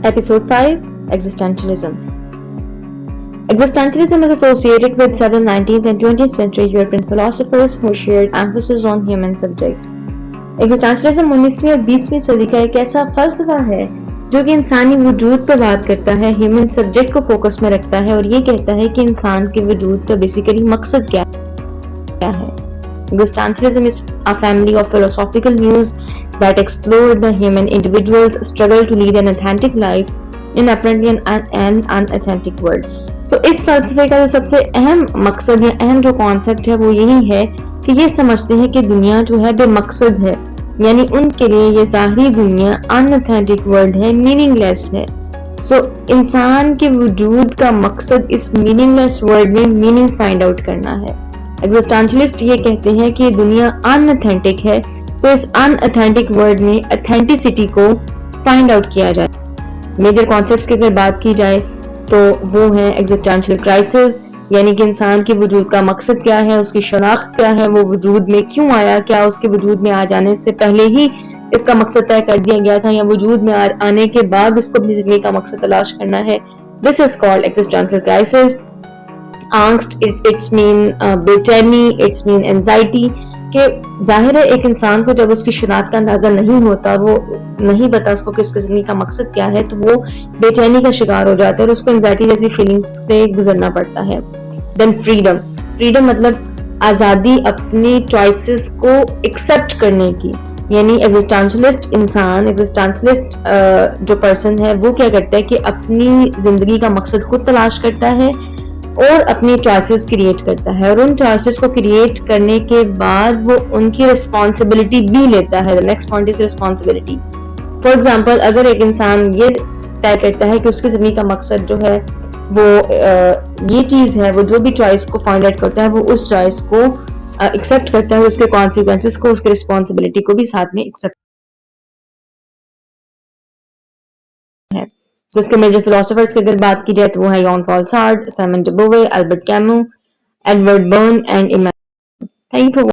Episode 5: Existentialism. Existentialism is associated with several 19th and 20th century European philosophers who shared emphasis on human subject. Existentialism 19वीं और 20वीं सदी का एक ऐसा फलसफा है जो कि इंसानी वजूद पर बात करता है, ह्यूमन सब्जेक्ट को फोकस में रखता है और ये कहता है कि इंसान के वजूद का बेसिकली मकसद क्या है. Existentialism is a family of philosophical views that explore the human individual's struggle to lead an authentic life in apparently an unauthentic world. So इस फलसफे का जो सबसे अहम मकसद या अहम जो कॉन्सेप्ट है वो यही है कि ये समझते हैं कि दुनिया जो है बेमकसद है, यानी उनके लिए ये ज़ाहिरी दुनिया अनऑथेंटिक वर्ल्ड है, मीनिंगलेस है. सो इंसान के वजूद का मकसद इस मीनिंगलेस वर्ल्ड में मीनिंग फाइंड आउट करना है. एग्जिस्टेंशलिस्ट ये कहते हैं कि दुनिया अनऑथेंटिक है, सो इस अनऑथेंटिक वर्ल्ड में ऑथेंटिसिटी को फाइंड आउट किया जाए. मेजर कॉन्सेप्ट्स की अगर बात की जाए तो वो है एग्जिस्टेंशियल क्राइसिस, यानी कि इंसान के वजूद का मकसद क्या है, उसकी शनाख्त क्या है, वो वजूद में क्यों आया, क्या उसके वजूद में आ जाने से पहले ही इसका मकसद तय कर दिया गया था या वजूद में आने के बाद इसको अपनी जिंदगी का मकसद तलाश करना है. This is called existential crisis. angst, it's mean बेचैनी, it's mean anxiety. कि जाहिर है एक इंसान को जब उसकी शनाख्त का अंदाजा नहीं होता, वो नहीं पता उसको कि उसकी जिंदगी का मकसद क्या है, तो वो बेचैनी का शिकार हो जाता है और उसको एंजाइटी जैसी फीलिंग्स से गुजरना पड़ता है. देन फ्रीडम मतलब आज़ादी अपनी चॉइसेस को एक्सेप्ट करने की, यानी एग्जिस्टेंशलिस्ट जो पर्सन है वो क्या करता है कि अपनी जिंदगी का मकसद खुद तलाश करता है और अपनी चॉइसेस क्रिएट करता है और उन चॉइसेस को क्रिएट करने के बाद वो उनकी रिस्पॉन्सिबिलिटी भी लेता है. Next point is responsibility. For example अगर एक इंसान ये तय करता है कि उसकी जिंदगी का मकसद जो है वो ये चीज है, वो जो भी चॉइस को फाइंड आउट करता है वो उस चॉइस को एक्सेप्ट करता है, उसके कॉन्सिक्वेंसेस को, उसकी रिस्पॉन्सिबिलिटी को भी साथ में एक्सेप्ट है. So, इसके मेजर फिलोसोफर्स की अगर बात की जाए तो वो है John Paul Sartre, Simone de Beauvoir, Albert Camus, Edward Burn and Emmanuel. Thank you for